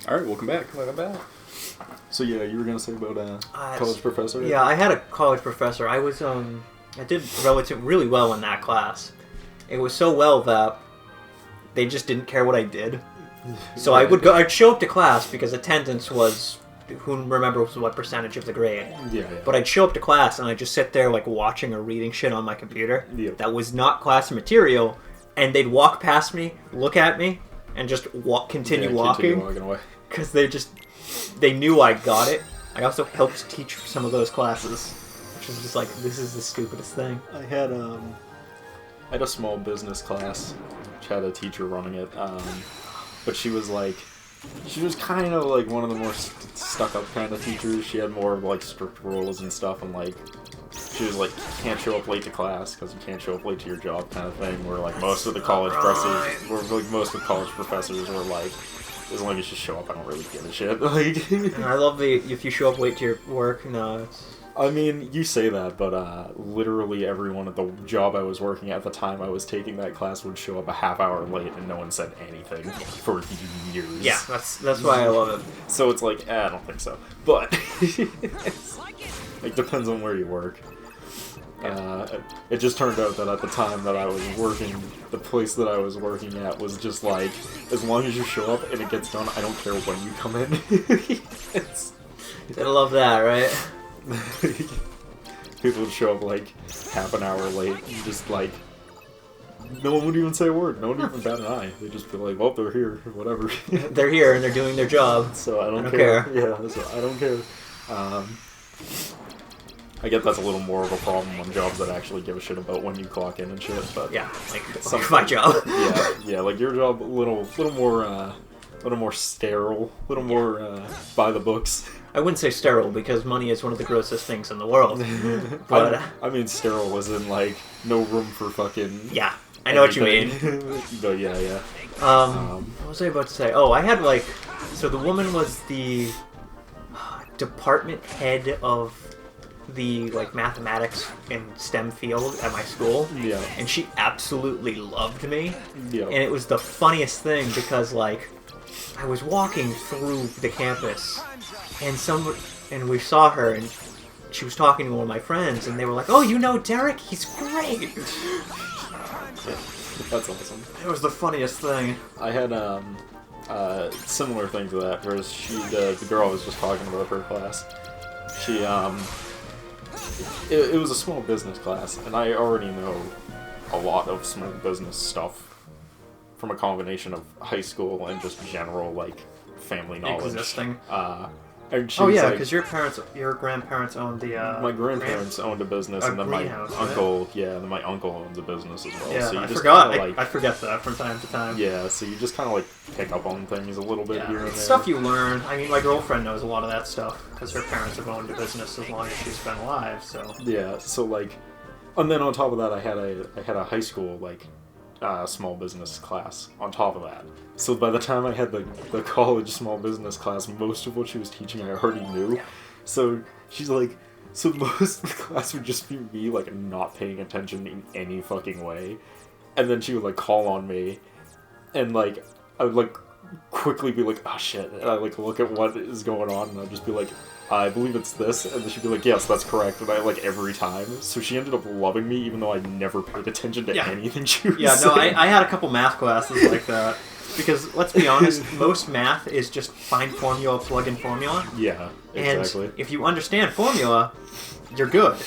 Alright, welcome back. Welcome back. So yeah, you were gonna say about college professor? Yeah, I had a college professor. I was I did really well in that class. It was so well that they just didn't care what I did. So I'd show up to class because attendance was, who remembers what percentage of the grade. Yeah. But I'd show up to class and I'd just sit there like watching or reading shit on my computer. Yeah. That was not class material, and they'd walk past me, look at me, and just continue walking away. because they knew I got it. I also helped teach some of those classes, which was just like, this is the stupidest thing. I had a small business class, which had a teacher running it, but she was kind of like one of the more stuck-up kind of teachers. She had more of like strict rules and stuff, and like she was like, you can't show up late to class because you can't show up late to your job kind of thing. Where like most of the college professors were like, as long as you show up, I don't really give a shit. Like, and I love if you show up late to your work. No, I mean, you say that, but literally everyone at the job I was working at the time I was taking that class would show up a half hour late, and no one said anything for years. Yeah, that's why I love it. So it's like, I don't think so. But it depends on where you work. It just turned out that at the time that I was working, the place that I was working at was just like, as long as you show up and it gets done, I don't care when you come in. I love that, right? People would show up like half an hour late and just like, no one would even say a word. No one would even bat an eye. They'd just be like, well, they're here, whatever. They're here and they're doing their job. So I don't care. Yeah, so I don't care. I get that's a little more of a problem on jobs that actually give a shit about when you clock in and shit, but yeah, like my job. yeah, like your job, a little more sterile, a little more by the books. I wouldn't say sterile because money is one of the grossest things in the world. But I mean sterile as in like no room for fucking. Yeah, I know anything. what you mean. But yeah. What was I about to say? Oh, I had like, so the woman was the department head of the like mathematics and STEM field at my school. Yeah. And she absolutely loved me. Yeah. And it was the funniest thing because like I was walking through the campus and we saw her and she was talking to one of my friends and they were like, "Oh, you know Derek? He's great." That's awesome. It was the funniest thing. I had similar thing to that, whereas the girl I was just talking about her class, she it was a small business class, and I already know a lot of small business stuff from a combination of high school and just general like family knowledge. Existing. And she oh was yeah, like, because your grandparents owned the. My grandparents owned a business, and then my uncle, then my uncle owns a business as well. Yeah, so you I just forgot. Like, I forget that from time to time. Yeah, so you just kind of like pick up on things a little bit here and there. Stuff you learn. I mean, my girlfriend knows a lot of that stuff because her parents have owned a business as long as she's been alive. So yeah, so like, and then on top of that, I had a high school like small business class on top of that. So by the time I had the college small business class, most of what she was teaching I already knew. Yeah. So she's like, so most of the class would just be me like not paying attention in any fucking way, and then she would like call on me, and like I would like quickly be like, oh shit, and I like look at what is going on, and I'd just be like, I believe it's this, and then she'd be like, yes, that's correct, and I like every time. So she ended up loving me, even though I never paid attention to anything she was saying. I had a couple math classes like that. Because, let's be honest, most math is just find formula, plug in formula. Yeah, exactly. And if you understand formula, you're good.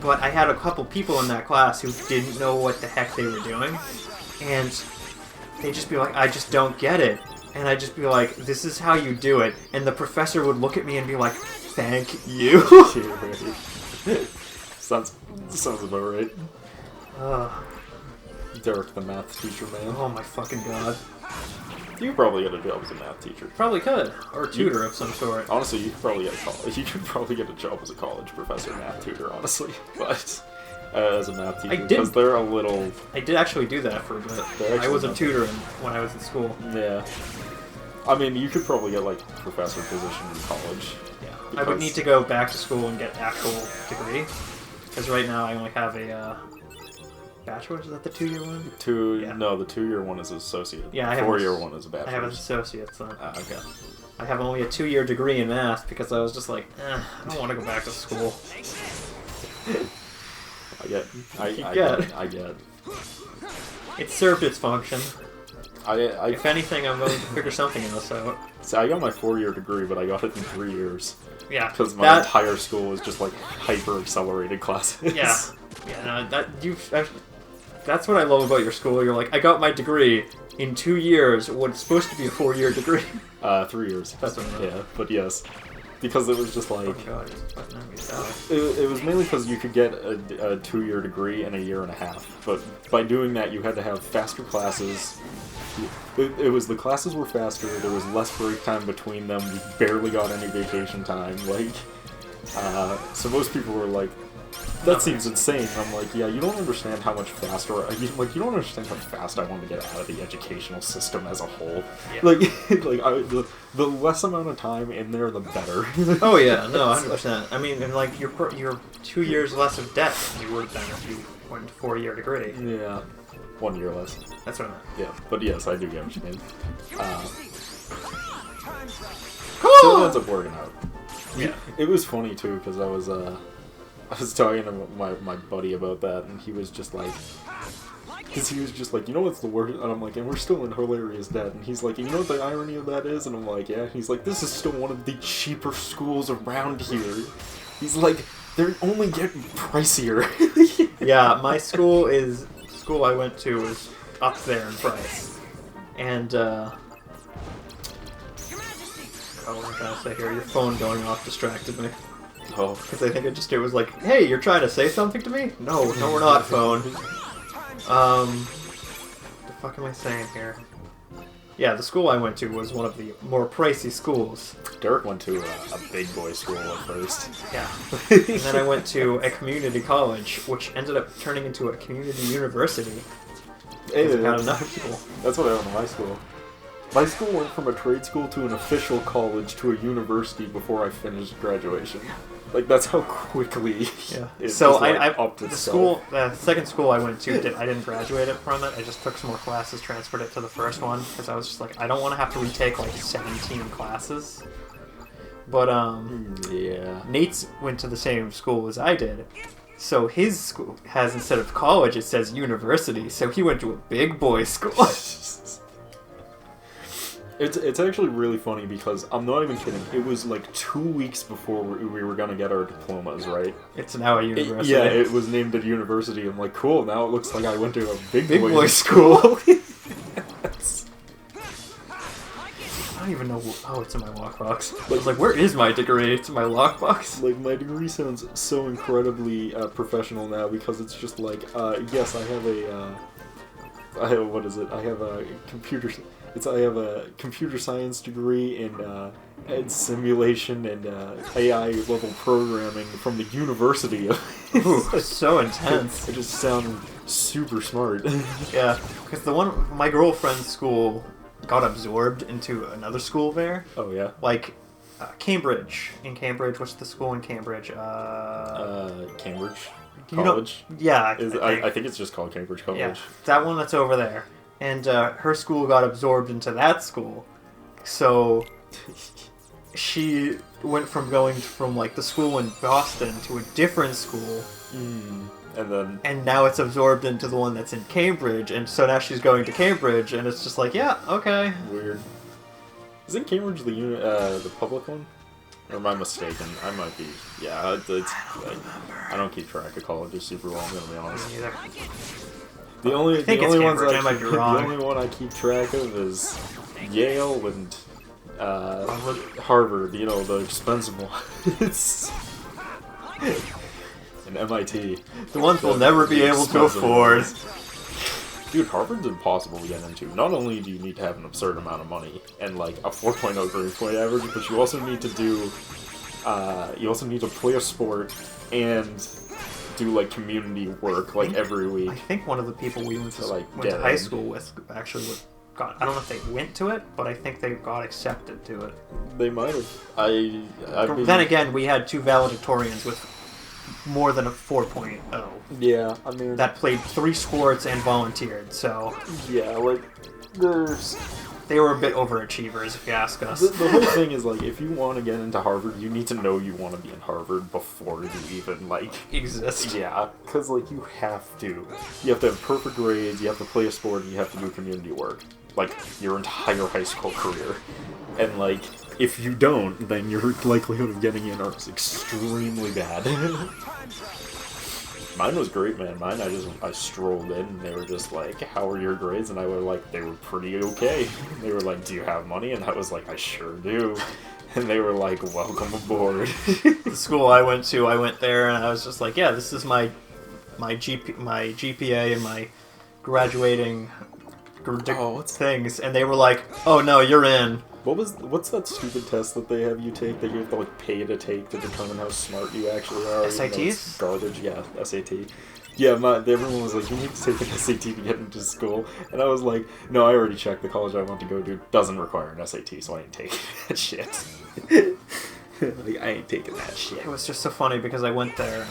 But I had a couple people in that class who didn't know what the heck they were doing. And they'd just be like, I just don't get it. And I'd just be like, this is how you do it. And the professor would look at me and be like, thank you. Sounds about right. Derek the math teacher, man. Oh my fucking god. You could probably get a job as a math teacher. Probably could. Or a tutor of some sort. Honestly, you could probably get a job as a college professor math tutor, honestly. But as a math teacher, because they're a little... I did actually do that for a bit. I was a tutor when I was in school. Yeah. I mean, you could probably get, like, a professor position in college. Yeah. I would need to go back to school and get actual degree. Because right now I only have a bachelor's? Is that the 2-year one? Yeah. No, the 2-year one is associate. Yeah, the 4-year one is a I have an bachelor's. associate's then. Okay. I have only a 2-year degree in math because I was just like, I don't want to go back to school. I get. It served its function. I If anything, I'm going to figure something else out. So I got my 4-year degree, but I got it in 3 years. Yeah. Because my entire school was just like hyper accelerated classes. Yeah. Yeah. No, that's what I love about your school. You're like, I got my degree in 2 years. What's supposed to be a 4-year degree. 3 years. That's what I meant. Yeah, but yes. Because it was just like... Oh god, it's fucking having me die. It was mainly because you could get a 2-year degree in a year and a half. But by doing that, you had to have faster classes. It was the classes were faster, there was less break time between them, we barely got any vacation time, like... so most people were like, that seems insane. And I'm like, yeah, you don't understand how much faster... you don't understand how fast I want to get out of the educational system as a whole. Yeah. The less amount of time in there, the better. Oh yeah, no, 100%. I mean, and like, you're 2 years less of debt than you would have been if you went to 4-year degree. Yeah. 1 year less. That's what I meant. Yeah, but yes, I do get what you mean. Cool! So it ends up working out. Yeah. It was funny too, because I was talking to my buddy about that, and he was just like, you know what's the worst? And I'm like, and we're still in hilarious debt. And he's like, you know what the irony of that is? And I'm like, yeah. He's like, this is still one of the cheaper schools around here. He's like, they're only getting pricier. Yeah, my school I went to was up there in price. And, what was I trying to say here? Your phone going off distracted me. Oh. Because I think it was like, hey, you're trying to say something to me? No, we're not, phone. What the fuck am I saying here? Yeah, the school I went to was one of the more pricey schools. Derek went to a big boy school at first. Yeah. And then I went to a community college, which ended up turning into a community university. Hey, Because it had enough people. That's what happened to my school. My school went from a trade school to an official college to a university before I finished graduation. Like, that's how quickly it So was, like, I upped the itself. second school I went to, I didn't graduate it from it. I just took some more classes, transferred it to the first one, because I was just like, I don't want to have to retake like 17 classes. But yeah. Nate's went to the same school as I did. So his school has, instead of college, it says university. So he went to a big boy school. It's actually really funny because I'm not even kidding. It was like 2 weeks before we were gonna get our diplomas, right? It's now a university. It was named a university. I'm like, cool. Now it looks like I went to a big boy school. I don't even know. Oh, it's in my lockbox. I was like, where is my degree? It's in my lockbox. Like, my degree sounds so incredibly professional now because it's just like, yes, I have what is it? I have a computer science degree in simulation and AI level programming from the University of... Ooh, so intense. I just sound super smart. Yeah, because my girlfriend's school got absorbed into another school there. Oh, yeah? Like, Cambridge. In Cambridge, what's the school in Cambridge? Cambridge You know- College? Yeah, I think it's just called Cambridge College. yeah, that one that's over there. And her school got absorbed into that school. So she went from going from like the school in Boston to a different school. And now it's absorbed into the one that's in Cambridge, and so now she's going to Cambridge, and it's just like, yeah, okay. Weird. Isn't Cambridge the public one? Or am I mistaken? I might be. Yeah, I don't keep track of colleges super well, I'm gonna be honest. Me neither. The only ones I might be wrong. The only one I keep track of is Yale and Harvard. You know, the expensive ones. And MIT. The ones we'll never be able to afford. Dude, Harvard's impossible to get into. Not only do you need to have an absurd amount of money and like a 4.0 grade point average, but you also need to do, play a sport and do like community work like every week. I think one of the people we went to get high in. school with actually got. I don't know if they went to it, but I think they got accepted to it. They might have. Then again, we had two valedictorians with more than a 4.0. Yeah, I mean... That played 3 sports and volunteered, so... Yeah, like, there's... They were a bit overachievers, if you ask us. The whole thing is, like, if you want to get into Harvard, you need to know you want to be in Harvard before you even, like... Exist. Yeah, because, like, you have to. You have to have perfect grades, you have to play a sport, and you have to do community work. Like, your entire high school career. And, like, if you don't, then your likelihood of getting in is extremely bad. Mine was great, man. Mine, I strolled in, and they were just like, how are your grades? And I was like, they were pretty okay. They were like, do you have money? And I was like, I sure do. And they were like, welcome aboard. The school I went there, and I was just like, yeah, this is my GPA and my graduating things. And they were like, oh no, you're in. What's that stupid test that they have you take that you have to like pay to take to determine how smart you actually are? SATs? Garbage, yeah, SAT. Yeah, everyone was like, you need to take an SAT to get into school. And I was like, no, I already checked. The college I want to go to doesn't require an SAT, so I ain't taking that shit. Like, I ain't taking that shit. It was just so funny because I went there and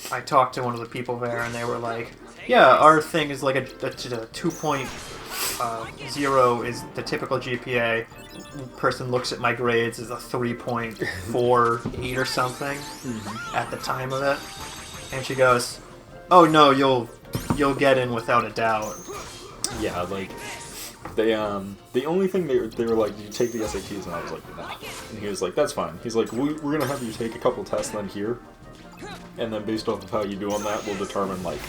I talked to one of the people there, and they were like, yeah, our thing is like a 2.0 is the typical GPA. Person looks at my grades as a 3.48 or something at the time of it, and she goes, "Oh no, you'll get in without a doubt." Yeah, like they the only thing they were like, "Did you take the SATs?" And I was like, "Nah." And he was like, "That's fine." He's like, "We're gonna have you take a couple tests then here, and then based off of how you do on that, we'll determine like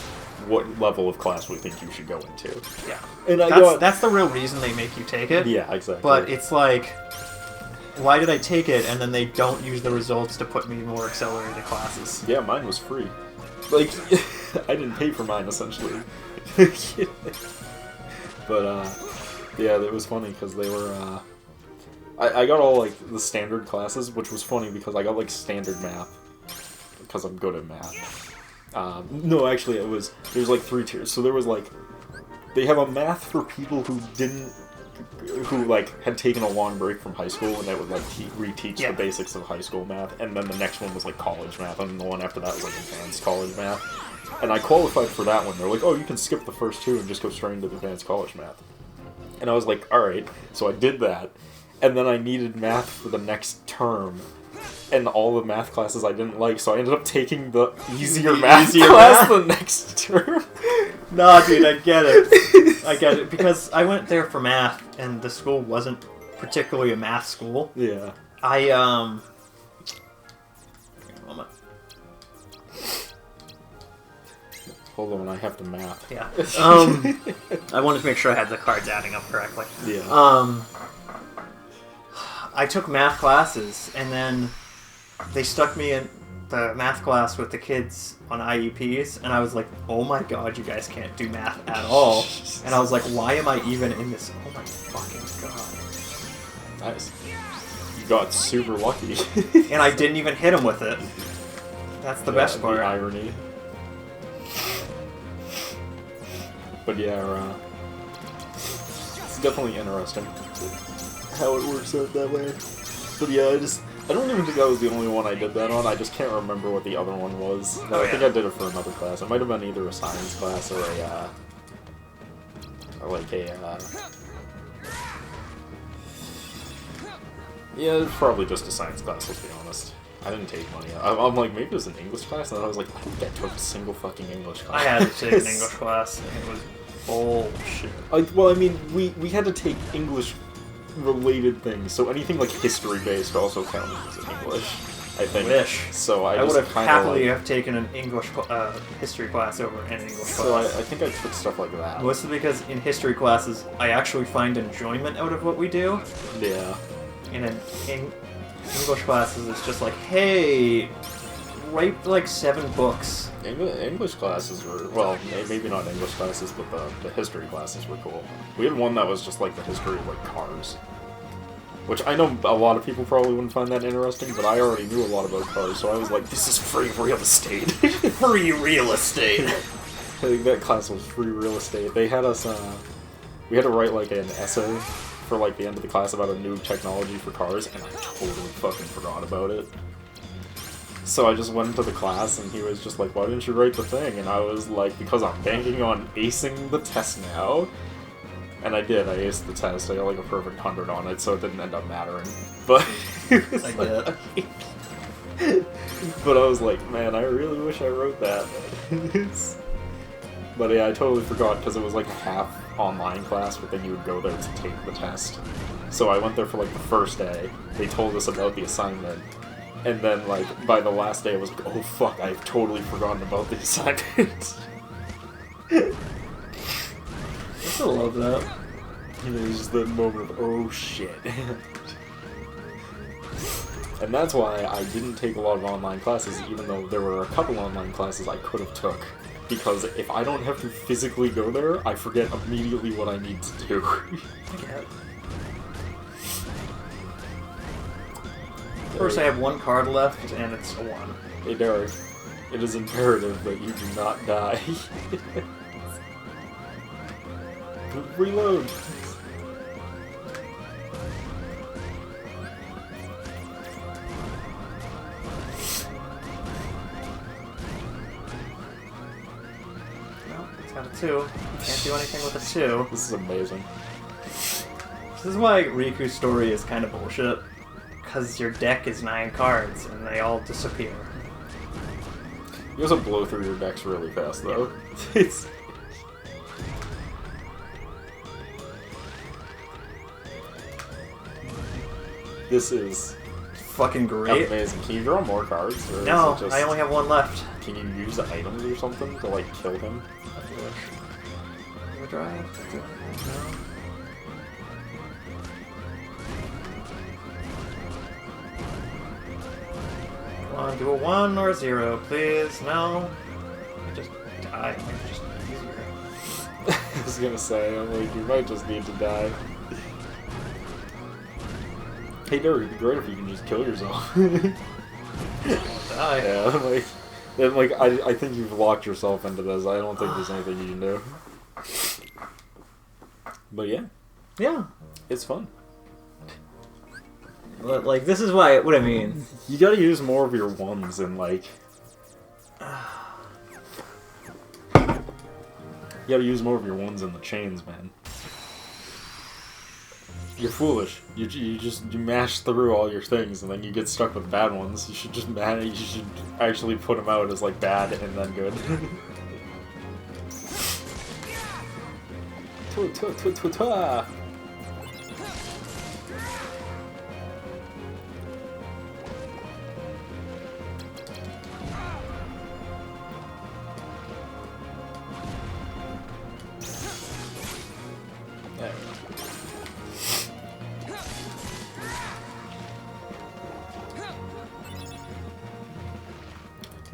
what level of class we think you should go into." Yeah, and that's the real reason they make you take it. Yeah, exactly. But it's like, why did I take it and then they don't use the results to put me in more accelerated classes? Yeah, mine was free. Like, I didn't pay for mine essentially. But yeah, it was funny because they were. I got all like the standard classes, which was funny because I got like standard math because I'm good at math. No, actually, there's like 3 tiers. So there was like, they have a math for people who like had taken a long break from high school, and they would like reteach the basics of high school math. And then the next one was like college math, and then the one after that was like advanced college math. And I qualified for that one. They're like, oh, you can skip the first 2 and just go straight into the advanced college math. And I was like, all right. So I did that, and then I needed math for the next term. And all the math classes I didn't like, so I ended up taking the easier math class the next term. Nah, dude, I get it. I get it. Because I went there for math, and the school wasn't particularly a math school. Yeah. Give me a moment. Hold on, I have to math. Yeah. I wanted to make sure I had the cards adding up correctly. Yeah. I took math classes, and then they stuck me in the math class with the kids on IEPs, and I was like, oh my god, you guys can't do math at all. And I was like, why am I even in this? Oh my fucking god. Nice. You got super lucky. And I didn't even hit him with it. That's the best part. The irony. But yeah, it's definitely interesting how it works out that way. But yeah, I don't even think that was the only one I did that on. I just can't remember what the other one was. No, I think I did it for another class. It might have been either a science class or yeah, it's probably just a science class, let's be honest. I didn't take money. I'm like, maybe it was an English class, and then I was like, I think I took a single fucking English class. I had to take an English class, and it was bullshit. Well, I mean, we had to take English-related things, so anything like history-based also counted as English, I think. Wish. So I would have happily have taken an English history class over an English class. So I think I took stuff like that. Mostly because in history classes, I actually find enjoyment out of what we do. Yeah. In English classes, it's just like, hey, write like 7 books. English classes were, well, maybe not English classes, but the history classes were cool. We had one that was just like the history of like cars. Which I know a lot of people probably wouldn't find that interesting, but I already knew a lot about cars, so I was like, this is free real estate. Free real estate. I think that class was free real estate. They had us, we had to write like an essay for like the end of the class about a new technology for cars, and I totally fucking forgot about it. So I just went into the class, and he was just like, why didn't you write the thing? And I was like, because I'm banking on acing the test now. And I did, I aced the test. I got like a perfect 100 on it, so it didn't end up mattering. But it was but I was like, man, I really wish I wrote that. But yeah, I totally forgot, because it was like a half online class, but then you would go there to take the test. So I went there for like the first day. They told us about the assignment. And then, like, by the last day, I was like, oh fuck, I've totally forgotten about the assignment. I still love that. And it was just that moment of, oh shit. And that's why I didn't take a lot of online classes, even though there were a couple online classes I could have took. Because if I don't have to physically go there, I forget immediately what I need to do. Yeah. First, I have one card left, and it's a 1. Hey Derek, it is imperative that you do not die. Reload! No, it's got a 2. Can't do anything with a 2. This is amazing. This is why Riku's story is kind of bullshit. Because your deck is 9 cards, and they all disappear. You also blow through your decks really fast, though. It's... This is fucking great. amazing. Can you draw more cards? Or No, is it just... I only have 1 left. Can you use items or something to, like, kill him? Do I have to do it? No. Come on, do a 1 or a 0, please. No. I just die. It's just easier. I was gonna say, I'm like, you might just need to die. Hey, Derek, it'd be great if you can just kill yourself. Die. Yeah, I think you've locked yourself into this. I don't think there's anything you can do. But yeah. Yeah. It's fun. But, like, this is what I mean. You gotta use more of your ones and, like... You gotta use more of your ones in the chains, man. You're foolish. You mash through all your things and then you get stuck with bad ones. You should just you should actually put them out as, like, bad and then good. There we go.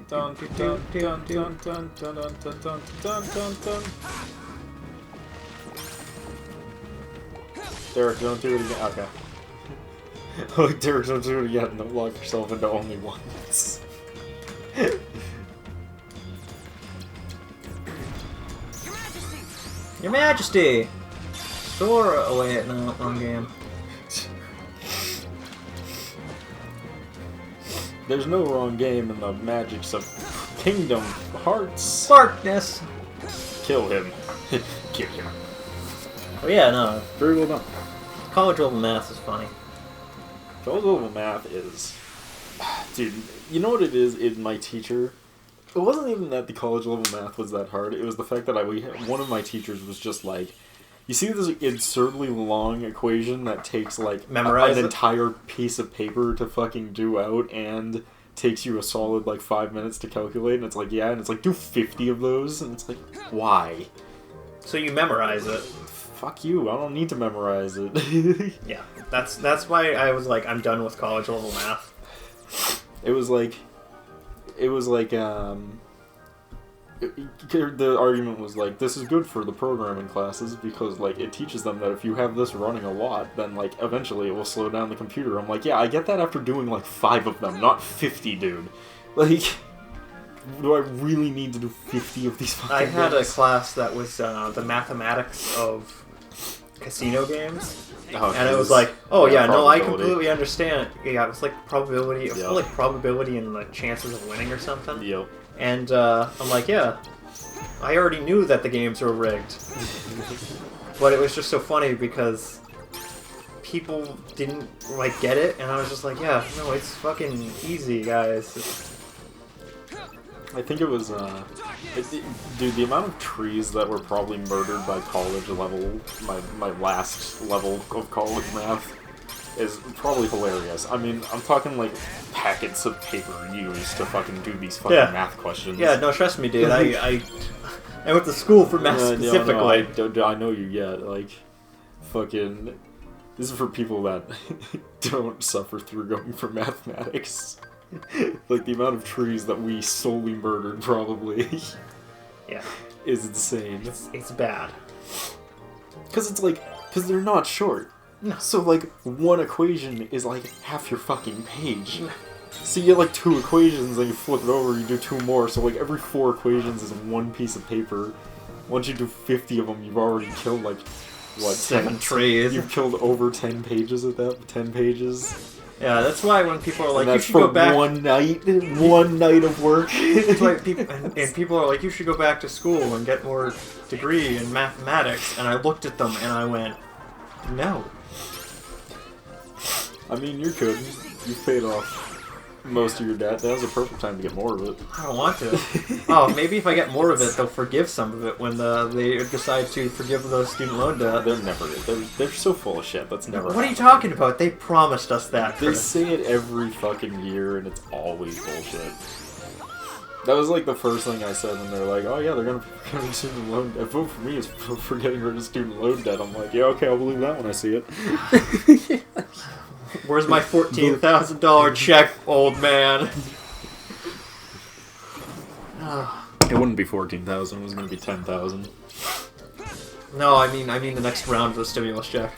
Dun, dun, dun, dun, dun, dun, dun, dun, dun, dun, dun, dun. Derek, don't do it again. Okay. Oh, Derek, don't do it again. Don't lock yourself into only once. Your Majesty! Sora! Oh wait, no, wrong game. There's no wrong game in the magics of Kingdom Hearts. Darkness! Kill him. Kill him. Oh yeah, no. Very well done. College level math is funny. College level math is... Dude, you know what it is in my teacher? It wasn't even that the college level math was that hard. It was the fact that one of my teachers was just like, you see this absurdly long equation that takes like Memorize an it? entire piece of paper to fucking do out and takes you a solid like 5 minutes to calculate, and it's like, yeah, and it's like, do 50 of those, and it's like, why? So you memorize it. Fuck you, I don't need to memorize it. Yeah, that's why I was like, I'm done with college level math. It was like, the argument was like, this is good for the programming classes because like it teaches them that if you have this running a lot, then like eventually it will slow down the computer. I'm like, yeah, I get that after doing like 5 of them, not 50, dude. Like, do I really need to do 50 of these fucking I had a things? class that was the mathematics of casino games, Oh, and it was like, oh yeah, no, I probability. completely understand. Yeah, it was like probability, Yep. like probability and the chances of winning or something. Yep. And I'm like, yeah, I already knew that the games were rigged. But it was just so funny because people didn't like get it, and I was just like, yeah, no, it's fucking easy, guys. I think it was, dude, the amount of trees that were probably murdered by college level, my last level of college math, is probably hilarious. I mean, I'm talking like packets of paper used to fucking do these fucking math questions. Yeah, no, trust me, dude. I went to school for math specifically. No, I know you get, like, fucking... This is for people that don't suffer through going for mathematics. Like, the amount of trees that we solely murdered, probably, yeah, is insane. It's bad. Because it's like, because they're not short. No. So, like, one equation is, like, half your fucking page. So you get, like, 2 equations, and you flip it over, you do 2 more, so, like, every 4 equations is one piece of paper. Once you do 50 of them, you've already killed, like, what, 7 trees. You've killed over 10 pages of that, 10 pages. Yeah, that's why when people are like, and you should go back... one night of work. It's like people, and people are like, you should go back to school and get more degree in mathematics, and I looked at them and I went, no. I mean, you could. You've paid off most of your debt. That was a perfect time to get more of it. I don't want to. Oh, maybe if I get more of it, they'll forgive some of it when they decide to forgive the student loan debt. They're never. They're so full of shit. That's never. What are you talking about? They promised us that. They say it every fucking year, and it's always bullshit. That was like the first thing I said when they're like, "Oh yeah, they're gonna forget rid of student loan debt." Vote for me is for getting rid of student loan debt. I'm like, yeah, okay, I'll believe that when I see it. Where's my $14,000 check, old man? It wouldn't be 14,000. It was gonna be 10,000. No, I mean the next round of the stimulus check.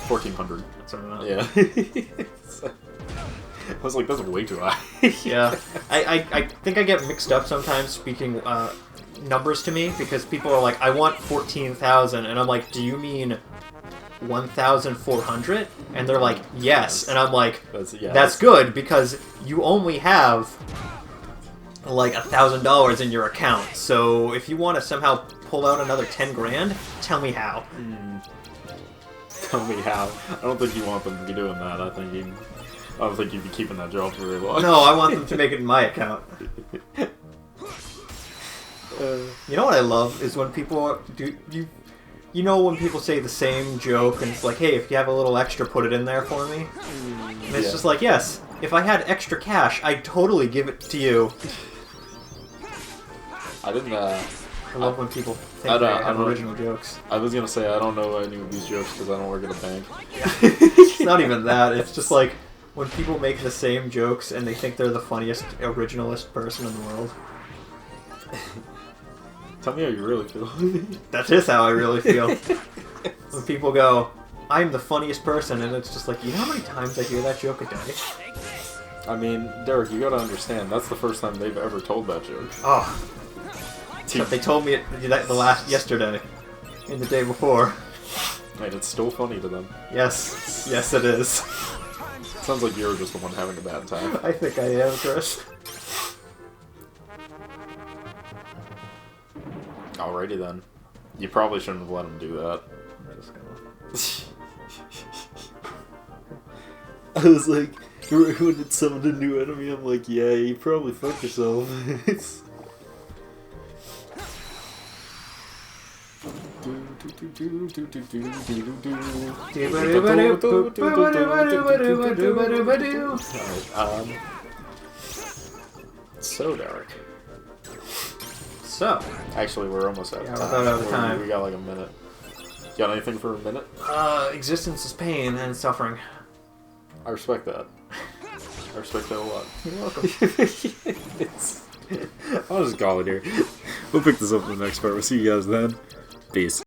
1,400. That's what I meant. Yeah. I was like, that's way too high. Yeah. I think I get mixed up sometimes speaking numbers to me because people are like, I want 14,000, and I'm like, do you mean 1,400? And they're like, yes. And I'm like, that's good because you only have like $1,000 in your account. So if you want to somehow pull out another 10 grand, tell me how. Tell me how. I don't think you want them to be doing that. I don't think you'd be keeping that job for very long. No, I want them to make it in my account. You know what I love is when people do you know when people say the same joke and it's like, hey, if you have a little extra, put it in there for me. And it's just like, yes, if I had extra cash, I'd totally give it to you. I didn't. I love when people think they have original jokes. I was gonna say I don't know any of these jokes because I don't work at a bank. It's not even that. It's just like when people make the same jokes and they think they're the funniest, originalist person in the world. Tell me how you really feel. That is how I really feel. When people go, I'm the funniest person, and it's just like, you know how many times I hear that joke a day? I mean, Derek, you gotta understand, that's the first time they've ever told that joke. Oh. But they told me it yesterday, and the day before. And it's still funny to them. Yes. Yes, it is. Sounds like you're just the one having a bad time. I think I am, Chris. Alrighty then. You probably shouldn't have let him do that. I'm just gonna... I was like, when it summoned a new enemy, I'm like, yeah, you probably fucked yourself. So, Derek. So. Actually, we're almost out of time. We're out of time. We got like a minute. Got anything for a minute? Existence is pain and suffering. I respect that. I respect that a lot. You're welcome. I'll just call it here. We'll pick this up in the next part. We'll see you guys then. Peace.